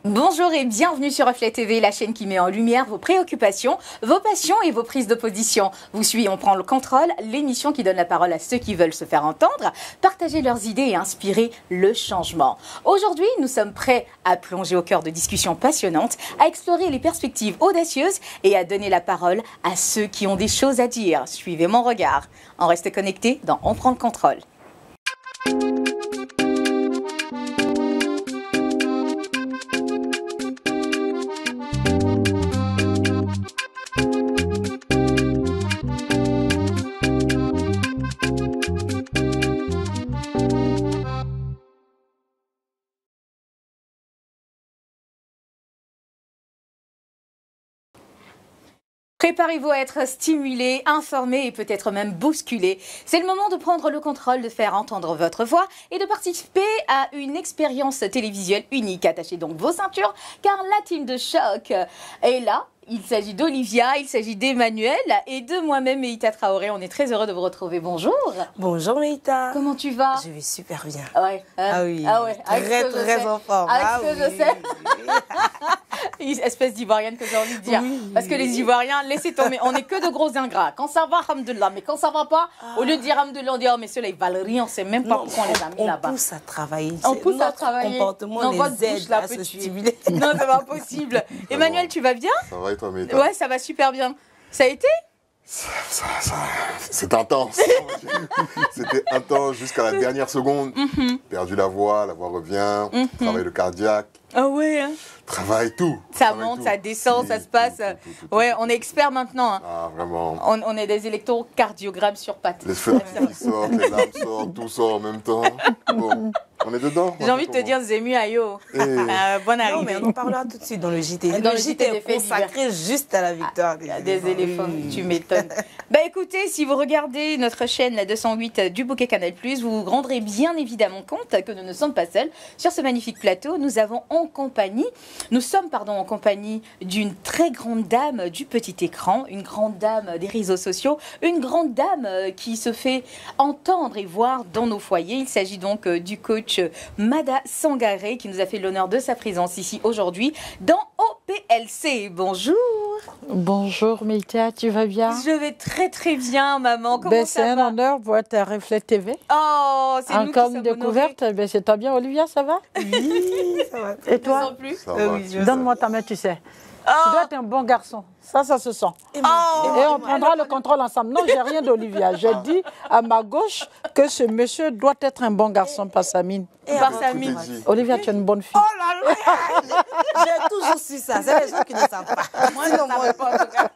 Bonjour et bienvenue sur Reflet TV, la chaîne qui met en lumière vos préoccupations, vos passions et vos prises de position. Vous suivez On prend le contrôle, l'émission qui donne la parole à ceux qui veulent se faire entendre, partager leurs idées et inspirer le changement. Aujourd'hui, nous sommes prêts à plonger au cœur de discussions passionnantes, à explorer les perspectives audacieuses et à donner la parole à ceux qui ont des choses à dire. Suivez mon regard. On reste connectés dans On prend le contrôle. Préparez-vous à être stimulé, informé et peut-être même bousculé. C'est le moment de prendre le contrôle, de faire entendre votre voix et de participer à une expérience télévisuelle unique. Attachez donc vos ceintures car la team de choc est là. Il s'agit d'Olivia, il s'agit d'Emmanuel et de moi-même, Meïta Traoré. On est très heureux de vous retrouver. Bonjour. Bonjour Meïta. Comment tu vas? Je vais super bien. Ouais. Ah oui. Ah ouais. Très en forme. Avec ce que je sais. Espèce d'ivoirienne que j'ai envie de dire. Oui. Parce que les Ivoiriens, laissez tomber. On n'est que de gros ingrats. Quand ça va, alhamdoulilah. Mais quand ça va pas, au lieu de dire alhamdoulilah, on dit oh, mais ceux-là, ils valent rien. On ne sait même pas pourquoi on les a mis là-bas. On pousse à travailler. On pousse à travailler. Comportement les aide à se stimuler. Non, c'est pas possible. Emmanuel, tu vas bien? Ça va et toi, Meïta? Ouais, ça va super bien. Ça a été? C'est intense. C'était intense jusqu'à la dernière seconde. Perdu la voix revient. Travail le cardiaque. Ah ouais. Hein. Travail tout. Ça monte, ça descend, ça se passe. Tout. Ouais, on est experts maintenant. Hein. Ah, vraiment. On est des électrocardiogrammes sur pattes. Les feux qui sortent, les larmes sortent, tout sort en même temps. Bon, on est dedans. J'ai envie de te dire Zému Ayo. Bonne arrivée. Non, mais on en parlera tout de suite dans le JT. Dans le JT est consacré juste à la victoire. Il y a des éléphants, tu m'étonnes. Bah écoutez, si vous regardez notre chaîne, la 208 du Bouquet Canal+, vous vous rendrez bien évidemment compte que nous ne sommes pas seuls. Sur ce magnifique plateau, nous sommes en compagnie d'une très grande dame du petit écran, une grande dame des réseaux sociaux, une grande dame qui se fait entendre et voir dans nos foyers. Il s'agit donc du coach Mada Sangaré qui nous a fait l'honneur de sa présence ici aujourd'hui dans OPLC. Bonjour. Bonjour Meïta, tu vas bien? Je vais très très bien maman, comment ça va? C'est un honneur pour être à Reflet TV. Oh, c'est nous qui sommes découverte, c'est toi bien Olivia, ça va? Oui, ça va. Et toi? Donne-moi ta main, tu sais. Tu dois être un bon garçon. Ça se sent. Et on prendra le contrôle ensemble. Non, j'ai rien d'Olivia. J'ai dit à ma gauche que ce monsieur doit être un bon garçon par sa mine. Par sa mine. Olivia, tu es une bonne fille. Oh là là, j'ai toujours su ça. C'est les gens qui ne savent pas. Moi, je ne savais pas en tout cas.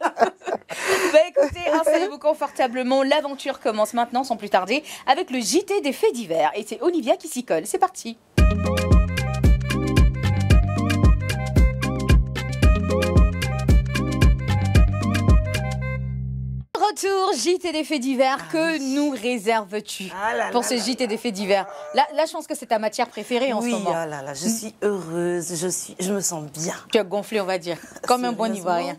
Bah écoutez, installez-vous confortablement. L'aventure commence maintenant, sans plus tarder, avec le JT des faits divers. Et c'est Olivia qui s'y colle. C'est parti. Retour, JT des faits divers, que nous réserves-tu pour ce JT des faits divers? La chance que c'est ta matière préférée en ce moment. Oui, oh là là, je suis heureuse, je me sens bien. Tu as gonflé, on va dire, comme un bon Ivoirien.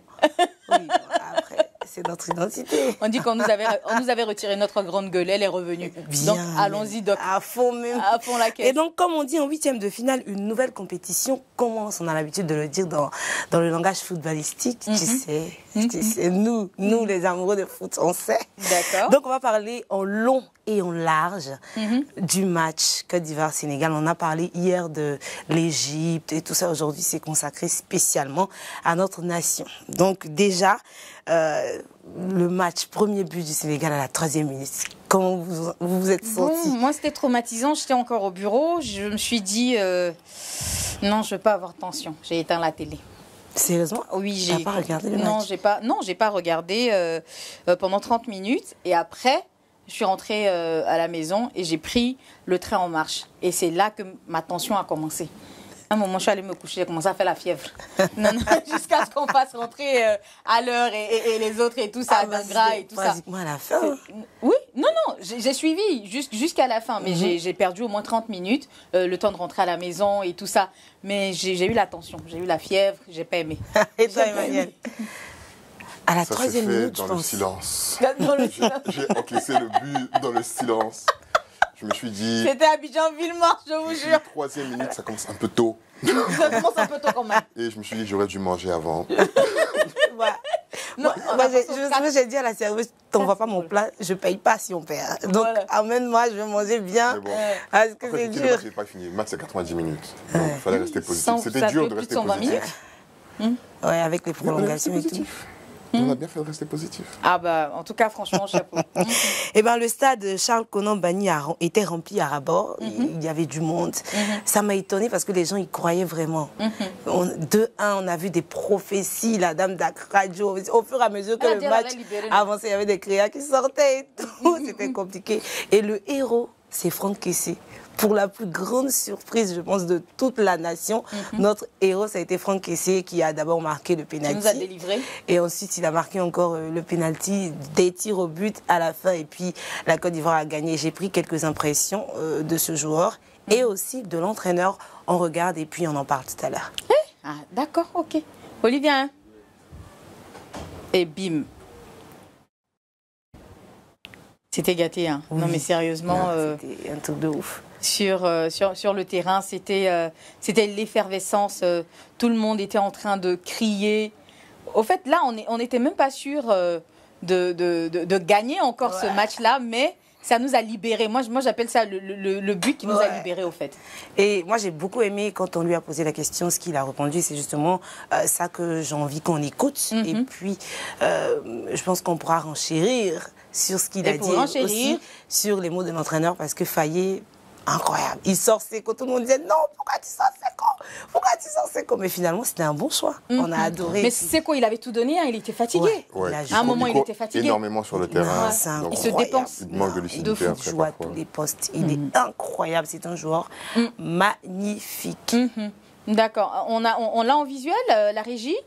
Oui, après, c'est notre identité. On dit qu'on nous avait retiré notre grande gueule, elle est revenue. Bien, donc allons-y, Doc. À fond même. À fond la caisse. Et donc, comme on dit en 8e de finale, une nouvelle compétition commence. On a l'habitude de le dire dans le langage footballistique. Tu sais, nous les amoureux de foot, on sait. D'accord. Donc, on va parler en long et en large du match Côte d'Ivoire-Sénégal. On a parlé hier de l'Égypte et tout ça. Aujourd'hui, c'est consacré spécialement à notre nation. Donc, déjà, le match, premier but du Sénégal à la 3e minute. Comment vous vous êtes senti? Moi, c'était traumatisant. J'étais encore au bureau. Je me suis dit, non, je ne veux pas avoir tension. J'ai éteint la télé. Sérieusement? Oui, j'ai. T'as pas regardé le match? Non, j'ai pas regardé pendant 30 minutes. Et après, je suis rentrée à la maison et j'ai pris le train en marche. Et c'est là que ma tension a commencé. À un moment, je suis allée me coucher, j'ai commencé à faire la fièvre. Non, jusqu'à ce qu'on fasse rentrer à l'heure et les autres et tout ça, gras et tout ça. Pratiquement à la fin. Oui, non, j'ai suivi jusqu'à la fin, mais j'ai perdu au moins 30 minutes, le temps de rentrer à la maison et tout ça. Mais j'ai eu la tension, j'ai eu la fièvre, j'ai pas aimé. Et toi, Emmanuel? À la 3e minute, dans je le pense. silence. Dans le silence. J'ai encaissé le but dans le silence. Je me suis dit... C'était Abidjan-Villemort, je vous jure. 3e minute, ça commence un peu tôt. Ça commence un peu tôt quand même. Et je me suis dit, j'aurais dû manger avant. Moi, j'ai dit à la serveuse, t'envoies pas mon plat, je paye pas si on perd. Donc, amène-moi, je vais manger bien. Bon. Parce que c'est dur. Le match n'est pas fini. Le match, c'est 90 minutes. Donc, il fallait rester positif. C'était dur de rester 120 positif. minutes. Ouais, avec les prolongations et tout. On a bien fait de rester positif. Ah bah, en tout cas, franchement, chapeau. Eh ben, le stade Charles Konan Banny était rempli à ras-bord. Il y avait du monde. Ça m'a étonnée parce que les gens y croyaient vraiment. De un, on a vu des prophéties, la dame d'Akradio. Au fur et à mesure que le match avançait, il y avait des créas qui sortaient et tout. C'était compliqué. Et le héros, c'est Franck Kessé. Pour la plus grande surprise, je pense, de toute la nation, notre héros, ça a été Franck Kessé qui a d'abord marqué le pénalty. Qui nous a délivré. Et ensuite, il a marqué encore le pénalty, des tirs au but à la fin. Et puis, la Côte d'Ivoire a gagné. J'ai pris quelques impressions de ce joueur et aussi de l'entraîneur. On regarde et puis on en parle tout à l'heure. Ah, d'accord, ok. Olivia, hein? Et bim. C'était gâté, hein. Oui. Non, mais sérieusement... C'était un truc de ouf. Sur le terrain, c'était l'effervescence. Tout le monde était en train de crier. Au fait, là, on n'était même pas sûr de gagner encore ce match-là, mais ça nous a libérés. Moi j'appelle ça le but qui nous a libérés, au fait. Et moi, j'ai beaucoup aimé quand on lui a posé la question, ce qu'il a répondu, c'est justement ça que j'ai envie qu'on écoute. Et puis, je pense qu'on pourra renchérir sur ce qu'il a dit aussi, sur les mots de l'entraîneur, parce que Fayet, incroyable. Il sort Seko, tout le monde disait non, pourquoi tu sors Seko? Pourquoi tu sors Seko? Mais finalement, c'était un bon choix. On a adoré. Mais Seko, il avait tout donné, hein, il était fatigué. À un moment, il était fatigué. Énormément sur le terrain. Il se dépense. Il manque de lucidité. Il joue à tous les postes. Il est incroyable. C'est un joueur magnifique. D'accord. On l'a en visuel, la régie.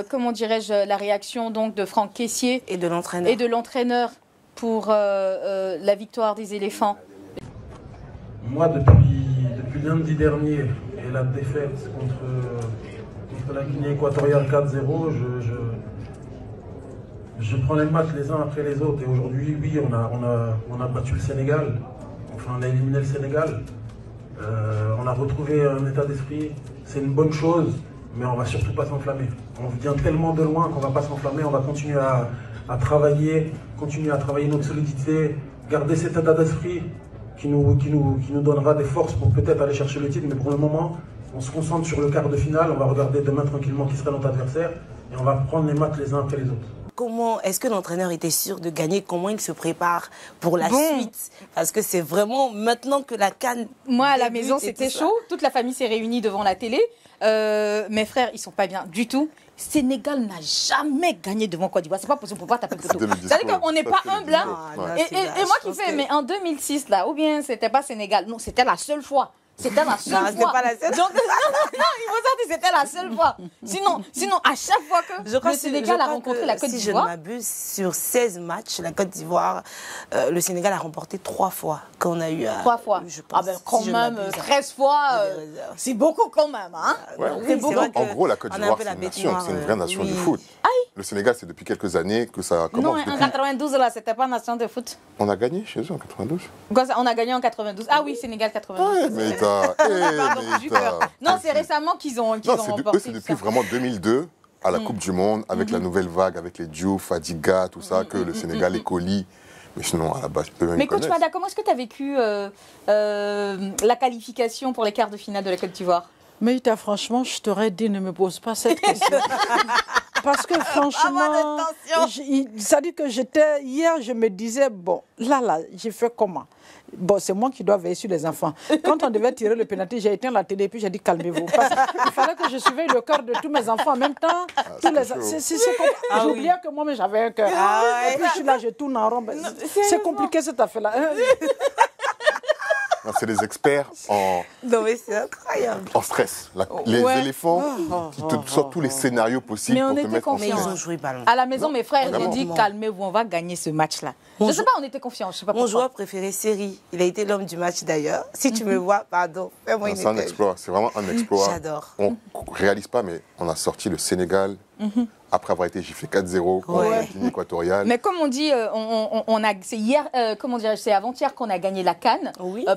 Comment dirais-je, la réaction donc de Franck Kessié et de l'entraîneur pour la victoire des éléphants. Moi, depuis lundi dernier et la défaite contre la Guinée équatoriale 4-0, je prends les matchs les uns après les autres. Et aujourd'hui, oui, on a battu le Sénégal. Enfin, on a éliminé le Sénégal. On a retrouvé un état d'esprit. C'est une bonne chose, mais on ne va surtout pas s'enflammer. On vient tellement de loin qu'on ne va pas s'enflammer. On va continuer à travailler, notre solidité, garder cet état d'esprit qui nous donnera des forces pour peut-être aller chercher le titre. Mais pour le moment, on se concentre sur le quart de finale. On va regarder demain tranquillement qui sera notre adversaire et on va prendre les matchs les uns après les autres. Comment est-ce que l'entraîneur était sûr de gagner? Comment il se prépare pour la suite? Parce que c'est vraiment maintenant que la CAN... Moi, à la maison, c'était chaud. Toute la famille s'est réunie devant la télé. Mes frères, ils sont pas bien du tout. Sénégal n'a jamais gagné devant Côte d'Ivoire. C'est pas possible pour pouvoir taper le poteau. C'est-à-dire qu'on n'est pas humble. Hein. Et moi qui fais, mais en 2006, là, ou bien c'était pas Sénégal. Non, c'était la seule fois. C'était la seule fois. C'était pas la seule. Donc, non, il faut dire que c'était la seule fois. Sinon, à chaque fois que le Sénégal a rencontré la Côte d'Ivoire... Si je ne m'abuse, sur 16 matchs, la Côte d'Ivoire, le Sénégal a remporté 3 fois. Quand on a eu 3 fois. Je pense, quand même, 13 fois, c'est beaucoup quand même. Hein? C'est beaucoup. En gros, la Côte d'Ivoire, c'est une nation, c'est une vraie nation du foot. Le Sénégal, c'est depuis quelques années que ça commence. Non, en 92, là, c'était pas nation de foot. On a gagné chez eux en 92. On a gagné en 92. Ah oui, Sénégal 92. Non, c'est récemment qu'ils ont remporté. C'est depuis vraiment 2002, à la Coupe du Monde, avec la nouvelle vague, avec les Diouf, Fadiga, tout ça, que le Sénégal est colis. Mais sinon, à la base, je peux même. Mais coach Mada, comment est-ce que tu as vécu la qualification pour les quarts de finale de la Côte d'Ivoire? Mais franchement, je t'aurais dit, ne me pose pas cette question. Parce que franchement, ça dit que hier, je me disais, bon, là, j'ai fait comment? Bon, c'est moi qui dois veiller sur les enfants. Quand on devait tirer le pénalty, j'ai éteint la télé et puis j'ai dit calmez-vous. Parce qu'il fallait que je surveille le cœur de tous mes enfants en même temps. J'oubliais que moi-même j'avais un cœur. Et puis je suis là, je tourne en rond. C'est compliqué cette affaire-là. C'est des experts en... Non mais c'est incroyable. En stress. Les éléphants qui te sortent tous les scénarios possibles pour te mettre en stress. Mais ils ont joué ballon. À la maison, mes frères, j'ai dit calmez-vous, on va gagner ce match-là. Je ne sais pas, on était confiants. Mon joueur préféré, Seri. Il a été l'homme du match d'ailleurs. Si tu me vois, pardon, fais-moi une C'est un exploit, c'est vraiment un exploit. J'adore. On ne réalise pas, mais on a sorti le Sénégal après avoir été giflé 4-0 contre la Guinée équatoriale. Mais comme on dit, c'est hier, c'est avant-hier qu'on a gagné la CAN,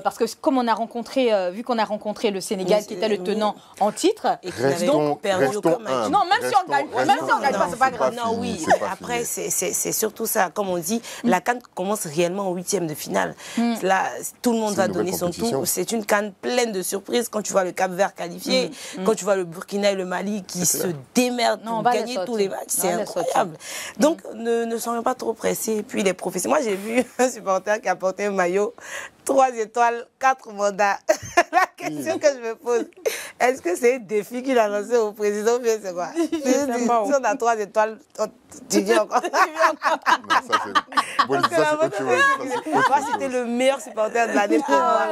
parce que comme on a rencontré, vu qu'on a rencontré le Sénégal qui était le tenant en titre, et restons humbles. Non, même si on gagne pas, c'est pas grave. Non, oui. Après, c'est surtout ça. Comme on dit, la CAN commence réellement au 8e de finale. Là, tout le monde va donner son tout. C'est une CAN pleine de surprises. Quand tu vois le Cap-Vert qualifié, quand tu vois le Burkina et le Mali qui se démerdent pour gagner tous les matchs, c'est incroyable. Donc, ne soyons pas trop pressés. Et puis, les professionnels. Moi, j'ai vu un supporter qui a porté un maillot 3 étoiles, 4 mandats. La question que je me pose, est-ce que c'est un défi qu'il a lancé au président ou bien c'est quoi? Si on a 3 étoiles, tu dis encore. C'était le meilleur supporter de l'année pour moi.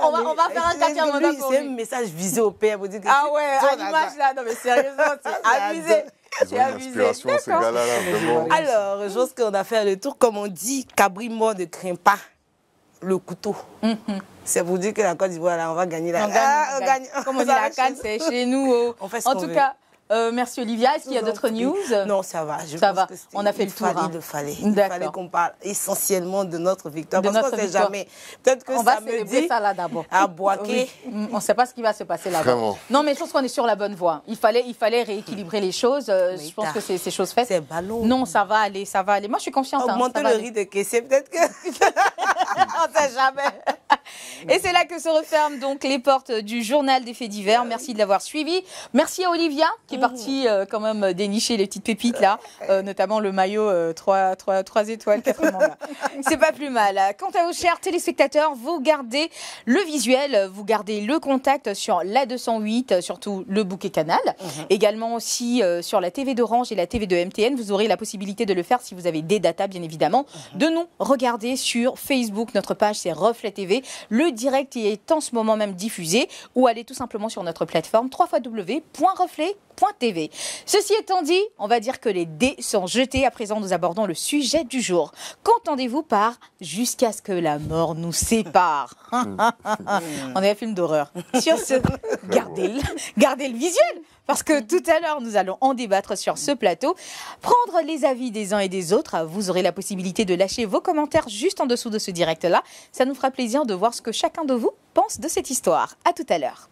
On va faire un 4e mandat pour lui. C'est un message visé au père. Ah ouais, à l'image là, non mais sérieusement, c'est abusé. Ils ont une inspiration, ces gars-là, vraiment. Alors, je pense qu'on a fait le tour. Comme on dit, Cabri mort ne craint pas le couteau. C'est pour dire que la Côte d'Ivoire, on va gagner la gagne. Comme on dit, la CAN, c'est chez nous. En tout cas, merci Olivia. Est-ce qu'il y a d'autres news? Non, ça va. Ça va. On a fait le tour. Il fallait qu'on parle essentiellement de notre victoire. Parce qu'on ne sait jamais. Peut-être que on ça va me dit ça là d'abord. À Boaké. On ne sait pas ce qui va se passer là-bas. Non, mais je pense qu'on est sur la bonne voie. Il fallait rééquilibrer les choses. Je pense que c'est chose faite. C'est ballon. Non, ça va aller, ça va aller. Moi, je suis confiante. Augmenter le riz de caissier, peut-être que... On ne sait jamais. Et c'est là que se referment donc les portes du journal des faits divers. Merci de l'avoir suivi. Merci à Olivia qui est partie quand même dénicher les petites pépites là, notamment le maillot 3 étoiles, 4 mandats. C'est pas plus mal. Quant à vous, chers téléspectateurs, vous gardez le visuel, vous gardez le contact sur la 208, surtout le bouquet canal. Également aussi sur la TV d'Orange et la TV de MTN. Vous aurez la possibilité de le faire si vous avez des datas, bien évidemment. De nous regarder sur Facebook. Notre page, c'est Reflet TV. Le direct y est en ce moment même diffusé, ou allez tout simplement sur notre plateforme www.reflet.tv. Ceci étant dit, on va dire que les dés sont jetés. À présent, nous abordons le sujet du jour. Qu'entendez-vous par « jusqu'à ce que la mort nous sépare » On est un film d'horreur. Sur ce, gardez le visuel. Parce que tout à l'heure, nous allons en débattre sur ce plateau, prendre les avis des uns et des autres. Vous aurez la possibilité de lâcher vos commentaires juste en dessous de ce direct-là. Ça nous fera plaisir de voir ce que chacun de vous pense de cette histoire. À tout à l'heure.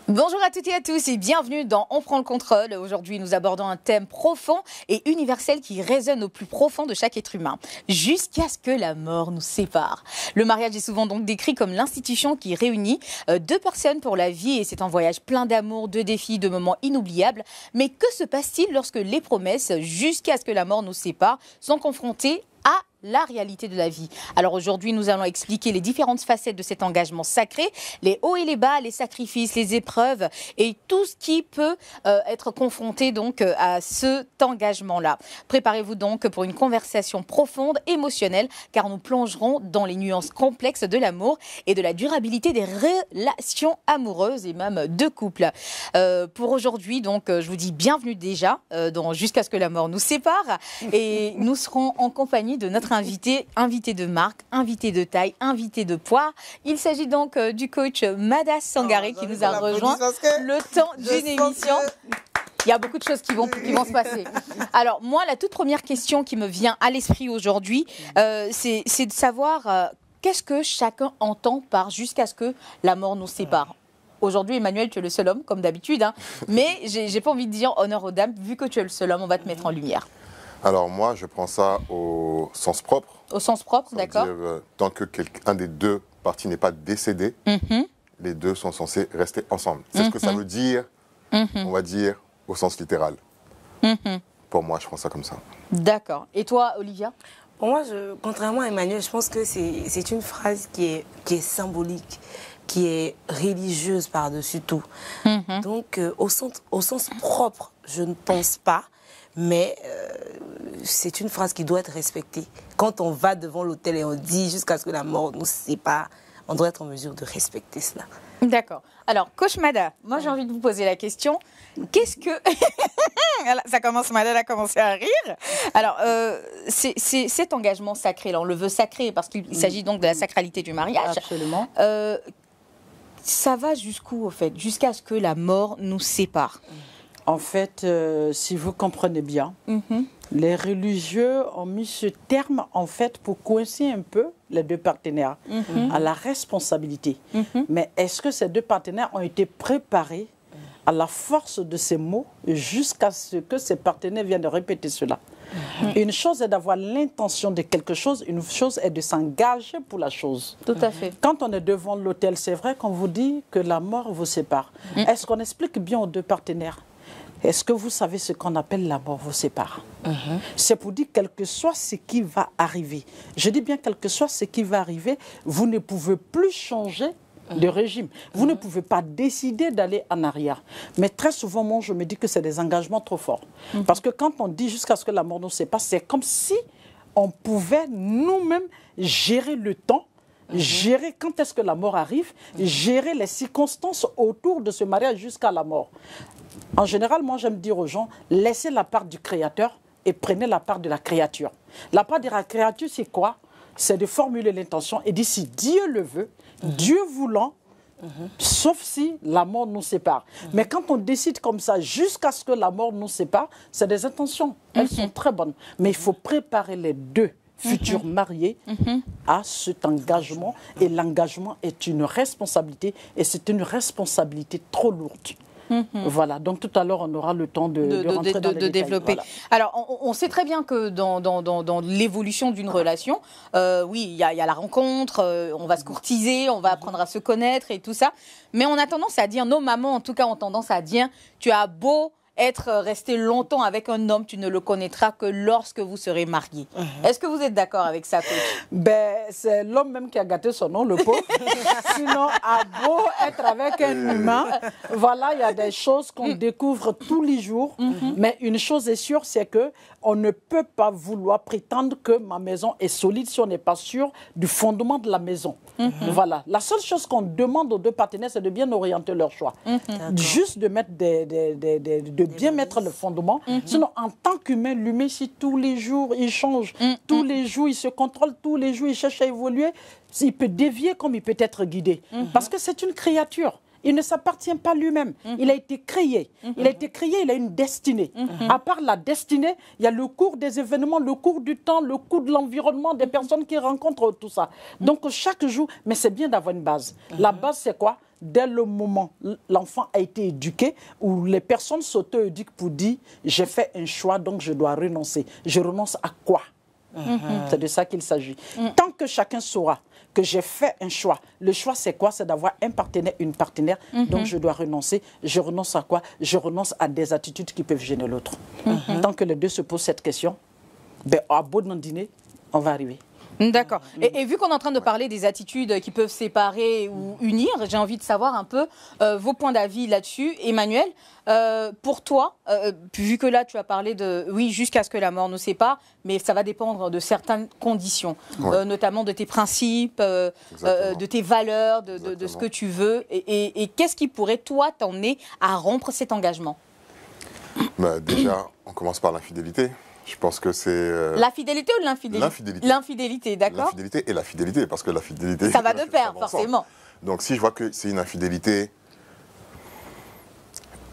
Bonjour à toutes et à tous et bienvenue dans On prend le contrôle. Aujourd'hui, nous abordons un thème profond et universel qui résonne au plus profond de chaque être humain, jusqu'à ce que la mort nous sépare. Le mariage est souvent donc décrit comme l'institution qui réunit deux personnes pour la vie et c'est un voyage plein d'amour, de défis, de moments inoubliables. Mais que se passe-t-il lorsque les promesses, jusqu'à ce que la mort nous sépare, sont confrontées à la réalité de la vie? Alors aujourd'hui, nous allons expliquer les différentes facettes de cet engagement sacré, les hauts et les bas, les sacrifices, les épreuves et tout ce qui peut être confronté donc à cet engagement-là. Préparez-vous donc pour une conversation profonde, émotionnelle, car nous plongerons dans les nuances complexes de l'amour et de la durabilité des relations amoureuses et même de couple. Pour aujourd'hui, donc, je vous dis bienvenue déjà dans Jusqu'à ce que la mort nous sépare et nous serons en compagnie de notre invité de marque, invité de taille, invité de poids. Il s'agit donc du coach Mada Sangaré qui nous a rejoint le temps d'une émission. Il y a beaucoup de choses qui vont se passer. Alors moi, la toute première question qui me vient à l'esprit aujourd'hui, c'est de savoir qu'est-ce que chacun entend par jusqu'à ce que la mort nous sépare. Aujourd'hui, Emmanuel, tu es le seul homme, comme d'habitude, hein, mais j'ai pas envie de dire honneur aux dames, vu que tu es le seul homme, on va te mettre en lumière. Alors moi, je prends ça au sens propre. Au sens propre, d'accord. Tant que un des deux parties n'est pas décédé, les deux sont censés rester ensemble. C'est ce que ça veut dire, on va dire, au sens littéral. Pour moi, je prends ça comme ça. D'accord. Et toi, Olivia? Pour moi, contrairement à Emmanuel, je pense que c'est une phrase qui est symbolique, qui est religieuse par-dessus tout. Donc, au sens propre, je ne pense pas. Mais c'est une phrase qui doit être respectée. Quand on va devant l'autel et on dit jusqu'à ce que la mort nous sépare, on doit être en mesure de respecter cela. D'accord. Alors, coach Mada, moi j'ai envie de vous poser la question. qu'est-ce que... Ça commence mal, elle a commencé à rire. Alors, c'est cet engagement sacré, là, on le veut sacré parce qu'il s'agit donc de la sacralité du mariage. Absolument. Ça va jusqu'où, au fait? Jusqu'à ce que la mort nous sépare? En fait, si vous comprenez bien, les religieux ont mis ce terme, en fait, pour coincer un peu les deux partenaires à la responsabilité. Mais est-ce que ces deux partenaires ont été préparés à la force de ces mots jusqu'à ce que ces partenaires viennent de répéter cela? Une chose est d'avoir l'intention de quelque chose, une chose est de s'engager pour la chose. Tout à fait. Quand on est devant l'autel, c'est vrai qu'on vous dit que la mort vous sépare. Est-ce qu'on explique bien aux deux partenaires? Est-ce que vous savez ce qu'on appelle la mort vous sépare? C'est pour dire quel que soit ce qui va arriver. Je dis bien quel que soit ce qui va arriver, vous ne pouvez plus changer de régime. Vous ne pouvez pas décider d'aller en arrière. Mais très souvent, moi, je me dis que c'est des engagements trop forts. Parce que quand on dit jusqu'à ce que la mort nous sépare, c'est comme si on pouvait nous-mêmes gérer le temps, gérer quand est-ce que la mort arrive, gérer les circonstances autour de ce mariage jusqu'à la mort. En général, moi, j'aime dire aux gens, laissez la part du Créateur et prenez la part de la créature. La part de la créature, c'est quoi? C'est de formuler l'intention et dire si Dieu le veut, Dieu voulant, sauf si la mort nous sépare. Mais quand on décide comme ça, jusqu'à ce que la mort nous sépare, c'est des intentions. Elles sont très bonnes. Mais il faut préparer les deux futurs mariés à cet engagement. Et l'engagement est une responsabilité. Et c'est une responsabilité trop lourde. Voilà, donc tout à l'heure, on aura le temps de rentrer dans les détails. Développer. Voilà. Alors, on sait très bien que dans l'évolution d'une relation, oui, il y a la rencontre, on va se courtiser, on va apprendre à se connaître et tout ça. Mais on a tendance à dire, nos mamans en tout cas ont tendance à dire, tu as beau être resté longtemps avec un homme, tu ne le connaîtras que lorsque vous serez mariés. Est-ce que vous êtes d'accord avec ça, coach? Ben, c'est l'homme même qui a gâté son nom, le pauvre. Sinon, à beau être avec un humain, voilà, il y a des choses qu'on découvre tous les jours. Mais une chose est sûre, c'est que on ne peut pas vouloir prétendre que ma maison est solide si on n'est pas sûr du fondement de la maison. Voilà. La seule chose qu'on demande aux deux partenaires, c'est de bien orienter leur choix. Juste de mettre de bien mettre le fondement. Sinon, en tant qu'humain, l'humain, si tous les jours, il change, tous les jours, il se contrôle, tous les jours, il cherche à évoluer, il peut dévier comme il peut être guidé. Parce que c'est une créature. Il ne s'appartient pas lui-même. Il a été créé. Il a été créé, il a une destinée. À part la destinée, il y a le cours des événements, le cours du temps, le cours de l'environnement, des personnes qui rencontrent tout ça. Donc, chaque jour, mais c'est bien d'avoir une base. La base, c'est quoi? Dès le moment où l'enfant a été éduqué, où les personnes s'auto-éduquent pour dire « j'ai fait un choix, donc je dois renoncer ». Je renonce à quoi? C'est de ça qu'il s'agit. Tant que chacun saura que j'ai fait un choix, le choix c'est quoi? C'est d'avoir un partenaire, une partenaire, donc je dois renoncer. Je renonce à quoi? Je renonce à des attitudes qui peuvent gêner l'autre. Tant que les deux se posent cette question, ben, à beau d'un dîner, on va arriver. D'accord. Et vu qu'on est en train de parler des attitudes qui peuvent séparer ou unir, j'ai envie de savoir un peu vos points d'avis là-dessus. Emmanuel, pour toi, vu que là tu as parlé de, oui, jusqu'à ce que la mort nous sépare, mais ça va dépendre de certaines conditions, notamment de tes principes, de tes valeurs, de ce que tu veux. Et qu'est-ce qui pourrait, toi, t'emmener à rompre cet engagement? Bah, déjà, on commence par l'infidélité. Je pense que c'est... La fidélité ou l'infidélité? L'infidélité. L'infidélité, d'accord. L'infidélité et la fidélité, parce que la fidélité... Ça va de pair, forcément. Donc si je vois que c'est une infidélité,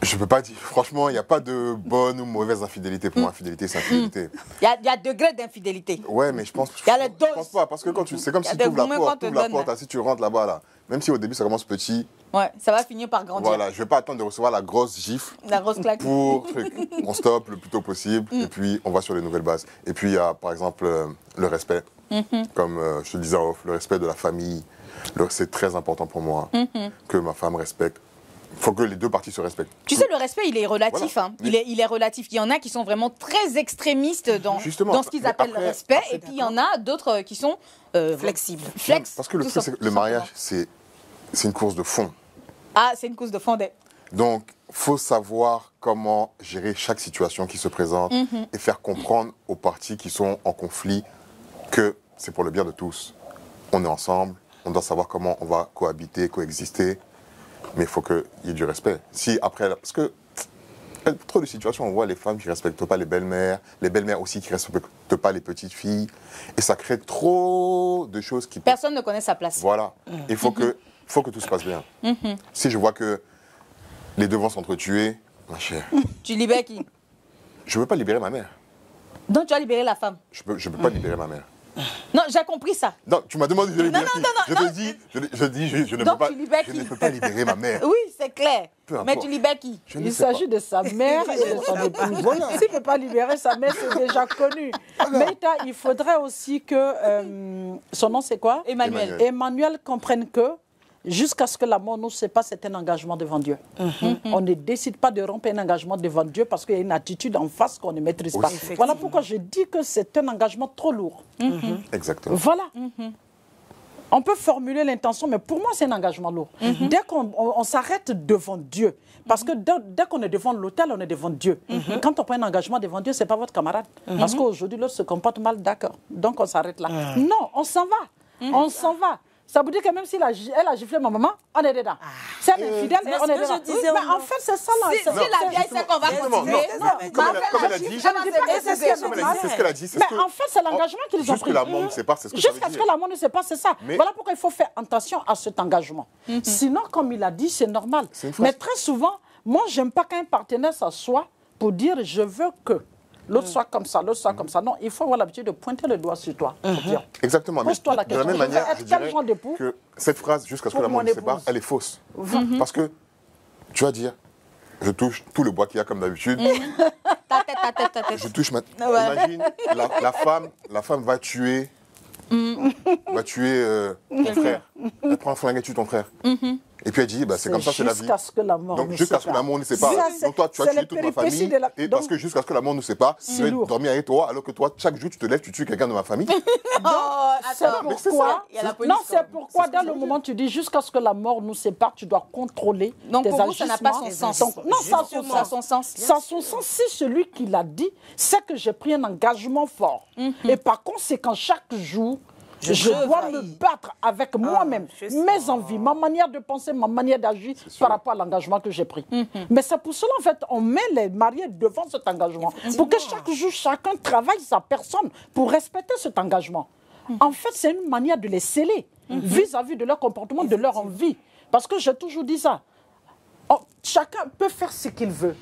je ne peux pas dire... Franchement, il n'y a pas de bonne ou mauvaise infidélité. Pour moi, infidélité, c'est infidélité. Il y a degré d'infidélité. Ouais, mais je pense pas. Parce que quand c'est comme si tu ouvres la porte, si tu rentres là-bas, là, même si au début ça commence petit... Ouais, ça va finir par grandir. Voilà, je ne vais pas attendre de recevoir la grosse gifle. La grosse claque. On stoppe le plus tôt possible et puis on va sur les nouvelles bases. Et puis il y a par exemple le respect. Comme je te disais en off, le respect de la famille. C'est très important pour moi que ma femme respecte. Il faut que les deux parties se respectent. Tu sais, le respect, il est relatif. Voilà. Hein. Il est relatif. Il y en a qui sont vraiment très extrémistes dans ce qu'ils appellent le respect. Après, et puis il y en a d'autres qui sont flexibles. Parce que le truc, c'est que le mariage, c'est une course de fond. Ah, c'est une course de fond. Donc, il faut savoir comment gérer chaque situation qui se présente et faire comprendre aux parties qui sont en conflit que c'est pour le bien de tous. On est ensemble, on doit savoir comment on va cohabiter, coexister, mais il faut qu'il y ait du respect. Si après, parce que Trop de situations, on voit les femmes qui ne respectent pas les belles-mères aussi qui ne respectent pas les petites filles. Et ça crée trop de choses qui... Personne ne connaît sa place. Voilà. Il faut que tout se passe bien. Si je vois que les deux vont s'entretuer, ma chère... Tu libères qui? Je ne veux pas libérer ma mère. Donc tu vas libérer la femme? Je peux pas libérer ma mère. Non, j'ai compris ça. Non, tu m'as demandé de libérer qui? Je ne peux pas libérer ma mère. Oui, c'est clair. Mais tu libères qui? Il s'agit de sa mère et de son épouse. Voilà. S'il ne peut pas libérer sa mère, c'est déjà connu. Mais il faudrait aussi que... son nom, c'est quoi? Emmanuel. Emmanuel comprenne que jusqu'à ce que la mort nous sépare, c'est un engagement devant Dieu. On ne décide pas de rompre un engagement devant Dieu parce qu'il y a une attitude en face qu'on ne maîtrise pas. Voilà pourquoi je dis que c'est un engagement trop lourd. Exactement. Voilà. On peut formuler l'intention, mais pour moi, c'est un engagement lourd. Dès qu'on s'arrête devant Dieu, parce que dès qu'on est devant l'autel, on est devant Dieu. Quand on prend un engagement devant Dieu, ce n'est pas votre camarade. Parce qu'aujourd'hui, l'autre se comporte mal, d'accord. Donc, on s'arrête là. Non, on s'en va. On s'en va. Ça veut dire que même si elle a giflé ma maman, on est dedans. C'est un infidèle, on est dedans. Mais en fait, c'est ça là. Si la vieille sait qu'on va continuer. Comme elle a dit, c'est ce qu'elle a dit. Mais en fait, c'est l'engagement qu'ils ont pris. Jusqu'à ce que la mort ne sépare, c'est ce que ça veut dire. Jusqu'à ce que la mort ne sépare, c'est ça. Voilà pourquoi il faut faire attention à cet engagement. Sinon, comme il a dit, c'est normal. Mais très souvent, moi, j'aime pas qu'un partenaire s'assoie pour dire « je veux que ». L'autre soit comme ça, l'autre soit comme ça. Non, il faut avoir l'habitude de pointer le doigt sur toi. Exactement. Mais pose-toi la question. De la même manière, je dirais que cette phrase, jusqu'à ce que la mort nous sépare, elle est fausse. Parce que tu vas dire, je touche tout le bois qu'il y a comme d'habitude. Je touche maintenant. Imagine, la femme va tuer ton frère. Elle prend un flingue et tue ton frère. Et puis elle dit, c'est comme ça, c'est la vie. Jusqu'à ce que la mort Donc jusqu'à ce que la mort nous sépare. Donc toi, tu as tué toute ma famille. Et parce que jusqu'à ce que la mort nous sépare, je vais dormir avec toi, alors que toi, chaque jour, tu te lèves, tu tues quelqu'un de ma famille. C'est pourquoi, non, c'est pourquoi, dès le moment où tu dis jusqu'à ce que la mort nous sépare, tu dois contrôler tes agissements. Donc pour vous, ça n'a pas son sens. Non, ça a son sens. Ça a son sens si celui qui l'a dit, c'est que j'ai pris un engagement fort. Et par conséquent, chaque jour, je dois me battre avec moi-même, mes envies, ma manière de penser, ma manière d'agir par rapport à l'engagement que j'ai pris. Mais c'est pour cela, en fait, on met les mariés devant cet engagement. Pour que chaque jour, chacun travaille sa personne pour respecter cet engagement. En fait, c'est une manière de les sceller vis-à-vis de leur comportement, de leur envie. Parce que j'ai toujours dit ça. Chacun peut faire ce qu'il veut,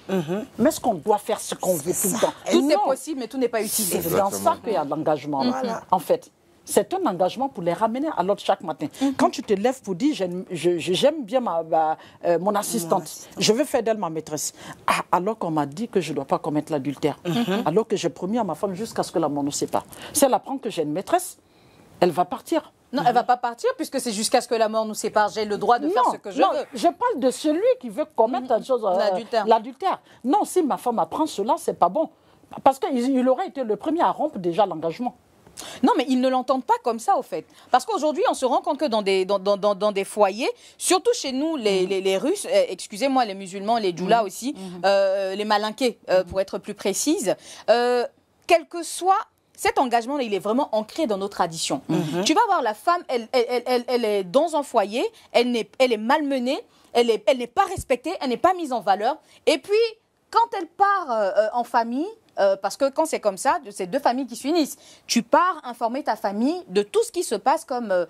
mais est-ce qu'on doit faire ce qu'on veut tout le temps? Tout est possible, mais tout n'est pas utilisé. C'est dans ça qu'il y a l'engagement, en fait. C'est un engagement pour les ramener à l'ordre chaque matin. Quand tu te lèves pour dire j'aime bien mon assistante, je veux faire d'elle ma maîtresse. Alors qu'on m'a dit que je ne dois pas commettre l'adultère. Alors que j'ai promis à ma femme jusqu'à ce que la mort nous sépare. Si elle apprend que j'ai une maîtresse, elle va partir. Non, elle ne va pas partir puisque c'est jusqu'à ce que la mort nous sépare. J'ai le droit de faire ce que je veux. Je parle de celui qui veut commettre une chose, l'adultère. Non, si ma femme apprend cela, ce n'est pas bon. Parce qu'il aurait été le premier à rompre déjà l'engagement. Non, mais ils ne l'entendent pas comme ça, au fait. Parce qu'aujourd'hui, on se rend compte que dans des foyers, surtout chez nous, les Russes, excusez-moi, les musulmans, les djoulas aussi, les malinqués, pour être plus précise, quel que soit cet engagement, il est vraiment ancré dans nos traditions. Tu vas voir, la femme, elle est dans un foyer, elle est malmenée, elle n'est pas respectée, elle n'est pas mise en valeur. Et puis, quand elle part en famille, parce que quand c'est comme ça, c'est deux familles qui s'unissent. Tu pars informer ta famille de tout ce qui se passe comme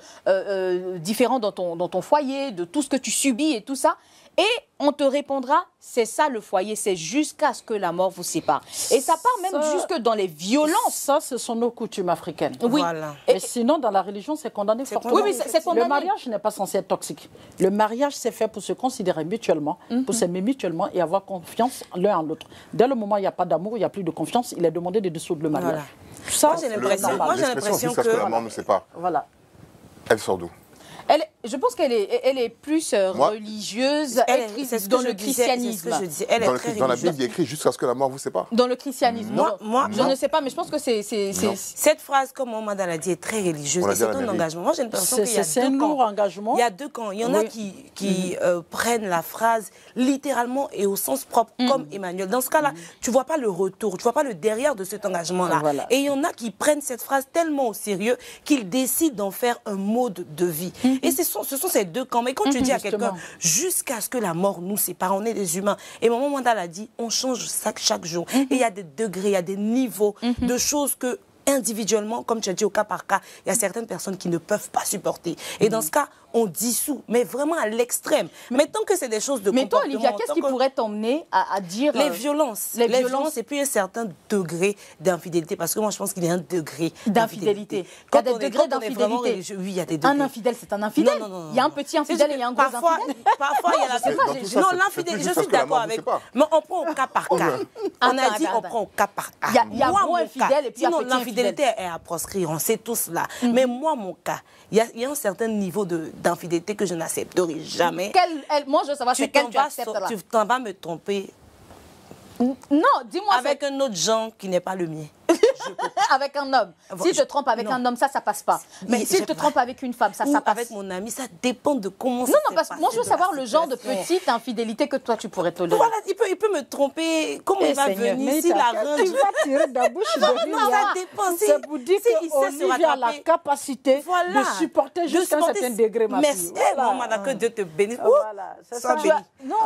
différent dans ton foyer, de tout ce que tu subis et tout ça. Et on te répondra, c'est ça le foyer, c'est jusqu'à ce que la mort vous sépare. Et ça part même jusque dans les violences. Ça, ce sont nos coutumes africaines. Oui. Voilà. Mais sinon, dans la religion, c'est condamné fortement. Oui, mais c'est condamné. Le mariage n'est pas censé être toxique. Le mariage, c'est fait pour se considérer mutuellement, pour s'aimer mutuellement et avoir confiance l'un en l'autre. Dès le moment où il n'y a pas d'amour, il n'y a plus de confiance, il est demandé de dissoudre le mariage. Ça, j'ai l'impression que la mort nous sépare. Voilà. Elle sort d'où? Je pense qu'elle est plus religieuse, dans le christianisme. Dans la Bible, il est écrit jusqu'à ce que la mort vous sépare. Dans le christianisme. Je ne sais pas, mais je pense que c'est... Cette phrase, comme Omar l'a dit, est très religieuse. Et c'est un engagement. Moi, j'ai l'impression qu'il y a deux camps. Il y a deux camps. Il y en a qui prennent la phrase littéralement et au sens propre, comme Emmanuel. Dans ce cas-là, tu ne vois pas le retour, tu ne vois pas le derrière de cet engagement-là. Voilà. Et il y en a qui prennent cette phrase tellement au sérieux qu'ils décident d'en faire un mode de vie. Et c'est sont ces deux camps. Mais quand tu dis à quelqu'un, jusqu'à ce que la mort nous sépare, on est des humains. Et Maman Mandal a dit, on change chaque jour. Et il y a des degrés, il y a des niveaux de choses que individuellement, comme tu as dit, au cas par cas, il y a certaines personnes qui ne peuvent pas supporter. Et dans ce cas, on dissout, mais vraiment à l'extrême. Mais tant que c'est des choses de comportement... Mais toi, Olivia, qu'est-ce qui pourrait t'emmener à dire... Les violences. Les violences, et puis un certain degré d'infidélité. Parce que moi, je pense qu'il y a un degré d'infidélité. Il y a des degrés d'infidélité. Oui, il y a des degrés. Un infidèle, c'est un infidèle. Il y a un petit infidèle et il y a un gros infidèle. Parfois, il y a la... Non, l'infidèle, je suis d'accord avec... Mais on prend au cas par cas. On a dit, on prend au cas par cas. Il y a gros infidèle et puis il y a petit infidèle. L'infidélité est à proscrire, on sait tous là. Mais moi, mon cas, il y a un certain niveau d'infidélité que je n'accepterai jamais. Moi, je veux savoir c'est quel tu acceptes là. Tu t'en vas me tromper. Non, dis-moi. Avec un autre genre qui n'est pas le mien. Avec un homme. S'il te trompe avec un homme, ça passe pas. Mais s'il te trompe avec une femme, ça passe. Avec mon ami, ça dépend de comment ça se passe. Non, parce que moi, je veux savoir le genre de petite infidélité que toi, tu pourrais tolérer. Voilà, il peut me tromper. Comment il va venir s'il arrange. Il va tirer de la bouche de Non, ça dépend. C'est pour dire qu'Olivia a la capacité de supporter jusqu'à un certain degré, ma fille. Merci, que Dieu te bénisse. Voilà, c'est ça. Non,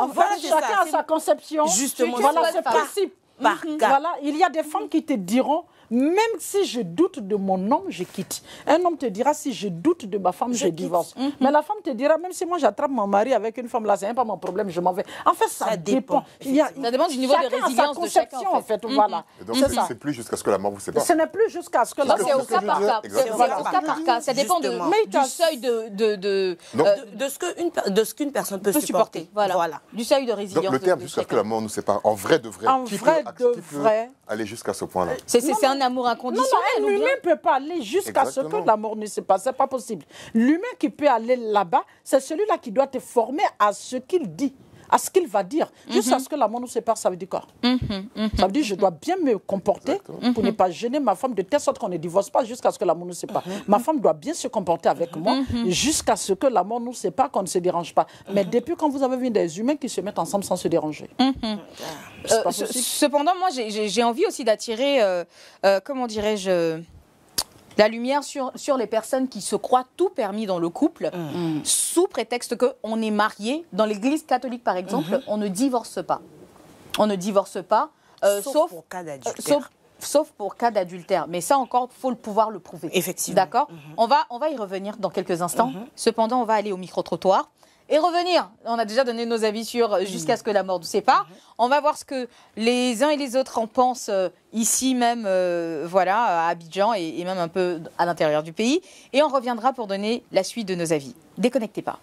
chacun a sa conception. Justement, voilà, c'est le principe. Voilà, il y a des femmes qui te diront, même si je doute de mon homme, je quitte. Un homme te dira, si je doute de ma femme, je divorce. Mais la femme te dira, même si moi j'attrape mon mari avec une femme, là, c'est pas mon problème, je m'en vais. En fait, ça dépend. Ça dépend du niveau de résilience de chacun, en fait. Voilà. Et donc, c'est plus jusqu'à ce que la mort vous sépare. Ce n'est plus jusqu'à ce que la mort vous sépare. C'est au cas par cas. C'est au cas par cas. Ça dépend du seuil de ce qu'une personne peut supporter. Voilà. Du seuil de résilience. Donc, le terme jusqu'à ce que la mort nous sépare, en vrai de vrai, qui peut aller jusqu'à ce point-là? C'est un amour inconditionnel. Non, l'humain ne peut pas aller jusqu'à ce que la mort ne se passe. Ce n'est pas possible. L'humain qui peut aller là-bas, c'est celui-là qui doit te former à ce qu'il dit, à ce qu'il va dire. Jusqu'à ce que la mort nous sépare, ça veut dire quoi? Ça veut dire que je dois bien me comporter pour ne pas gêner ma femme de telle sorte qu'on ne divorce pas jusqu'à ce que la mort nous sépare. Ma femme doit bien se comporter avec moi jusqu'à ce que la mort nous sépare, qu'on ne se dérange pas. Mais depuis quand vous avez vu des humains qui se mettent ensemble sans se déranger? C'est pas possible. Cependant, moi, j'ai envie aussi d'attirer, comment dirais-je, la lumière sur les personnes qui se croient tout permis dans le couple, sous prétexte qu'on est marié. Dans l'église catholique, par exemple, on ne divorce pas. On ne divorce pas, sauf pour cas d'adultère. Sauf pour cas d'adultère. Mais ça encore, il faut pouvoir le prouver. Effectivement. D'accord. On va y revenir dans quelques instants. Cependant, on va aller au micro-trottoir et revenir. On a déjà donné nos avis sur jusqu'à ce que la mort nous sépare. On va voir ce que les uns et les autres en pensent ici même, voilà, à Abidjan et même un peu à l'intérieur du pays. Et on reviendra pour donner la suite de nos avis. Déconnectez pas.